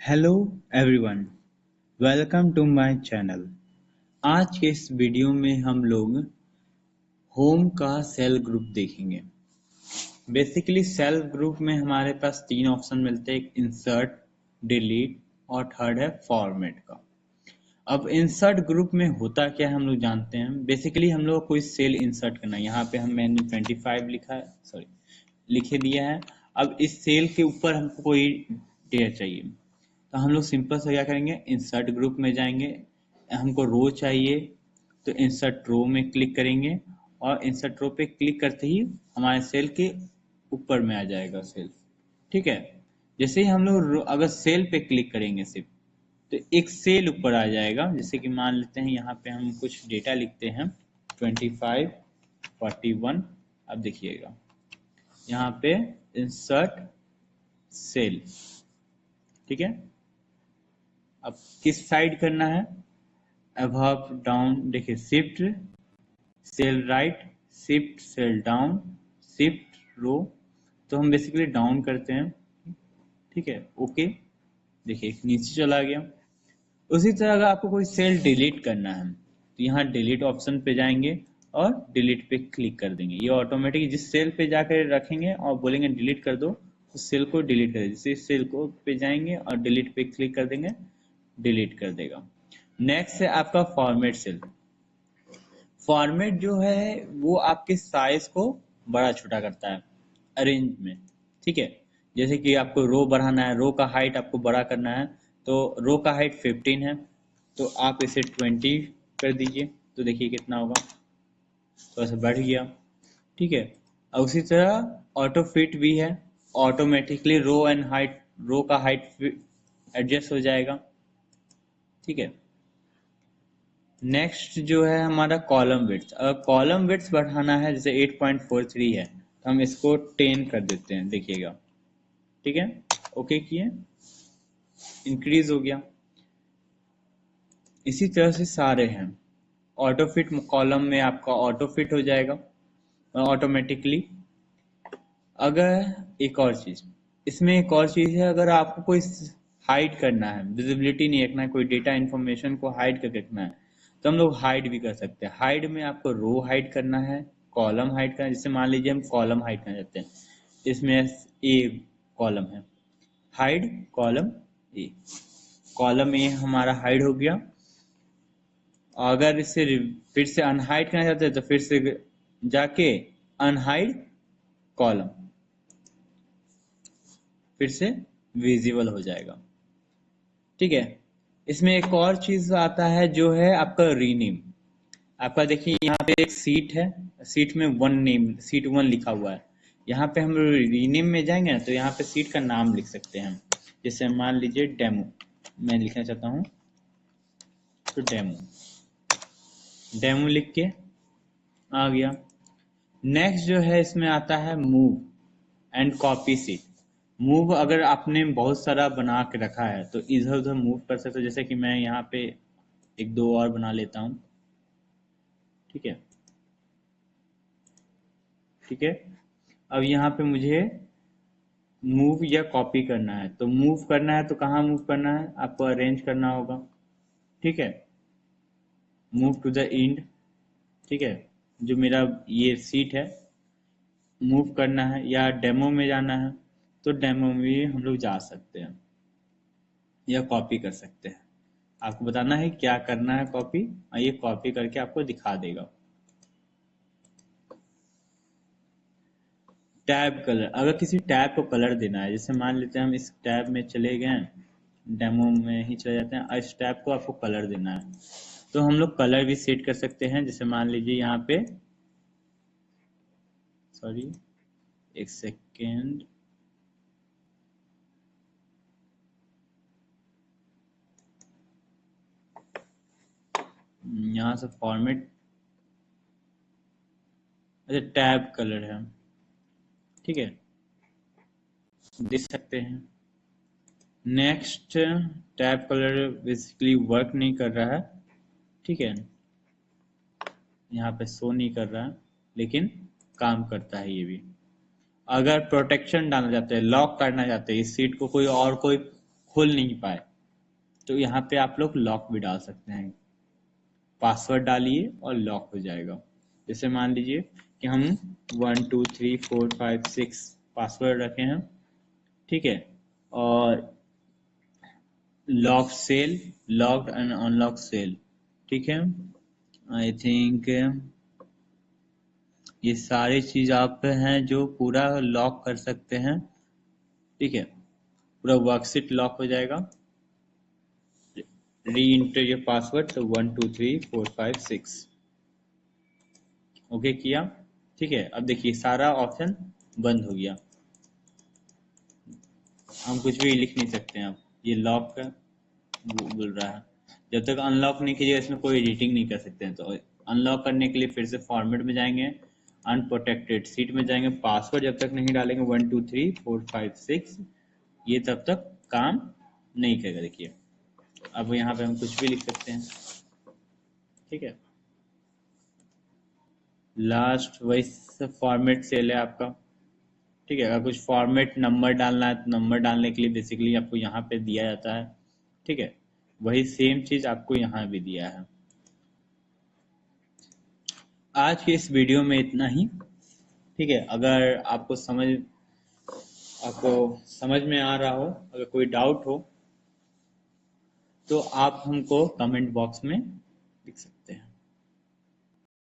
Hello everyone, welcome to my channel. आज के इस वीडियो में हम लोग होम का सेल ग्रुप देखेंगे। बेसिकली सेल ग्रुप में हमारे पास तीन ऑप्शन मिलते हैं, एक इंसर्ट, डिलीट और थर्ड है फॉर्मेट का। अब इंसर्ट ग्रुप में होता क्या है हम लोग जानते हैं। बेसिकली हम लोग को कोई सेल इंसर्ट करना है। यहाँ पे मैंने 25 लिखा है, सॉरी लिखे दिया है। अब इस सेल के ऊपर हमको कोई डेटा चाहिए, तो हम लोग सिंपल से क्या करेंगे, इंसर्ट ग्रुप में जाएंगे। हमको रो चाहिए तो इंसर्ट रो में क्लिक करेंगे और इंसर्ट रो पे क्लिक करते ही हमारे सेल के ऊपर में आ जाएगा सेल। ठीक है, जैसे ही हम लोग अगर सेल पे क्लिक करेंगे सिर्फ, तो एक सेल ऊपर आ जाएगा। जैसे कि मान लेते हैं यहाँ पे हम कुछ डेटा लिखते हैं 25, 41। अब देखिएगा यहाँ पे इंसर्ट सेल। ठीक है, अब किस साइड करना है, अबव डाउन। देखिए shift cell right, shift cell down, shift row. तो हम बेसिकली डाउन करते हैं। ठीक है, ओके। देखिए नीचे चला गया। उसी तरह अगर आपको कोई सेल डिलीट करना है तो यहाँ डिलीट ऑप्शन पे जाएंगे और डिलीट पे क्लिक कर देंगे। ये ऑटोमेटिक जिस सेल पे जाकर रखेंगे और बोलेंगे डिलीट कर दो, उस सेल को डिलीट कर देंगे। जैसे सेल को पे जाएंगे और डिलीट पे क्लिक कर देंगे, डिलीट कर देगा। नेक्स्ट है आपका फॉर्मेट सेल। फॉर्मेट जो है वो आपके साइज को बड़ा छोटा करता है अरेंज में। ठीक है, जैसे कि आपको रो बढ़ाना है, रो का हाइट आपको बड़ा करना है, तो रो का हाइट 15 है तो आप इसे 20 कर दीजिए, तो देखिए कितना होगा, तो ऐसे बढ़ गया। ठीक है, और उसी तरह ऑटो फिट भी है, ऑटोमेटिकली रो एंड हाइट, रो का हाइट एडजस्ट हो जाएगा। ठीक है, नेक्स्ट जो है हमारा कॉलम विड्थ। अगर कॉलम विड्थ बढ़ाना है, जैसे 8.43 है तो हम इसको 10 कर देते हैं, देखिएगा। ठीक है, ओके किए, इंक्रीज हो गया। इसी तरह से सारे हैं। ऑटो फिट कॉलम में आपका ऑटो फिट हो जाएगा ऑटोमेटिकली। अगर एक और चीज, इसमें एक और चीज है, अगर आपको कोई हाइड करना है, विजिबिलिटी नहीं रखना है, कोई डेटा इंफॉर्मेशन को हाइड करके रखना है, तो हम लोग हाइड भी कर सकते हैं। हाइड में आपको रो हाइड करना है, कॉलम हाइड करना है। जैसे मान लीजिए हम कॉलम हाइड करना चाहते हैं, इसमें ए कॉलम है, hide column A. Column A हमारा हाइड हो गया। अगर इसे फिर से अनहाइड करना चाहते हैं तो फिर से जाके अनहाइड कॉलम, फिर से विजिबल हो जाएगा। ठीक है, इसमें एक और चीज आता है जो है आपका रीनेम। आपका देखिए यहाँ पे एक सीट है, सीट में वन नेम, सीट 1 लिखा हुआ है। यहाँ पे हम रीनेम में जाएंगे ना, तो यहाँ पे सीट का नाम लिख सकते हैं। जैसे मान लीजिए डेमो मैं लिखना चाहता हूँ, तो डेमो, डेमो लिख के आ गया। नेक्स्ट जो है इसमें आता है move and copy seat. Move, अगर आपने बहुत सारा बना के रखा है तो इधर उधर मूव कर सकते हो। जैसे कि मैं यहाँ पे एक दो और बना लेता हूँ। ठीक है, ठीक है, अब यहाँ पे मुझे मूव या कॉपी करना है, तो मूव करना है तो कहाँ मूव करना है, आपको अरेंज करना होगा। ठीक है, मूव टू द एंड। ठीक है, जो मेरा ये सीट है मूव करना है, या डेमो में जाना है तो डेमो में भी हम लोग जा सकते हैं या कॉपी कर सकते हैं। आपको बताना है क्या करना है कॉपी, और ये कॉपी करके आपको दिखा देगा। टैब कलर, अगर किसी टैब को कलर देना है, जैसे मान लेते हैं हम इस टैब में चले गए, डेमो में ही चले जाते हैं, और इस टैब को आपको कलर देना है, तो हम लोग कलर भी सेट कर सकते हैं। जैसे मान लीजिए यहाँ पे, सॉरी एक सेकेंड, यहाँ से फॉर्मेट, अच्छा टैब कलर है। ठीक है, दे सकते हैं। Next, tab colour basically work नहीं कर रहा है। ठीक है, यहाँ पे शो नहीं कर रहा है, लेकिन काम करता है ये भी। अगर प्रोटेक्शन डालना चाहते हैं, लॉक करना चाहते हैं, इस सीट को कोई और कोई खोल नहीं पाए, तो यहाँ पे आप लोग लॉक भी डाल सकते हैं। पासवर्ड डालिए और लॉक हो जाएगा। जैसे मान लीजिए कि हम 1 2 3 4 5 6 पासवर्ड रखे हैं, ठीक है, और lock cell, locked and unlock cell, ठीक है। आई थिंक ये सारी चीज आप हैं जो पूरा लॉक कर सकते हैं, ठीक है। पूरा वर्कशीट लॉक हो जाएगा। री इंटर योर पासवर्ड, तो 1 2 3 4 5 6 ओके किया, ठीक है। अब देखिए सारा ऑप्शन बंद हो गया, हम कुछ भी लिख नहीं सकते हैं। अब ये लॉक बोल रहा है, जब तक अनलॉक नहीं कीजिएगा इसमें कोई एडिटिंग नहीं कर सकते हैं। तो अनलॉक करने के लिए फिर से फॉर्मेट में जाएंगे, अनप्रोटेक्टेड सीट में जाएंगे, पासवर्ड जब तक नहीं डालेंगे 1 2 3 4 5 6 ये तब तक काम नहीं करेगा। देखिए अब यहाँ पे हम कुछ भी लिख सकते हैं, ठीक है। लास्ट वही फॉर्मेट सेल है आपका, ठीक है। अगर कुछ फॉर्मेट नंबर डालना है तो नंबर डालने के लिए बेसिकली आपको यहाँ पे दिया जाता है, ठीक है। वही सेम चीज आपको यहाँ भी दिया है। आज की इस वीडियो में इतना ही, ठीक है। अगर आपको समझ में आ रहा हो, अगर कोई डाउट हो तो आप हमको कमेंट बॉक्स में लिख सकते हैं।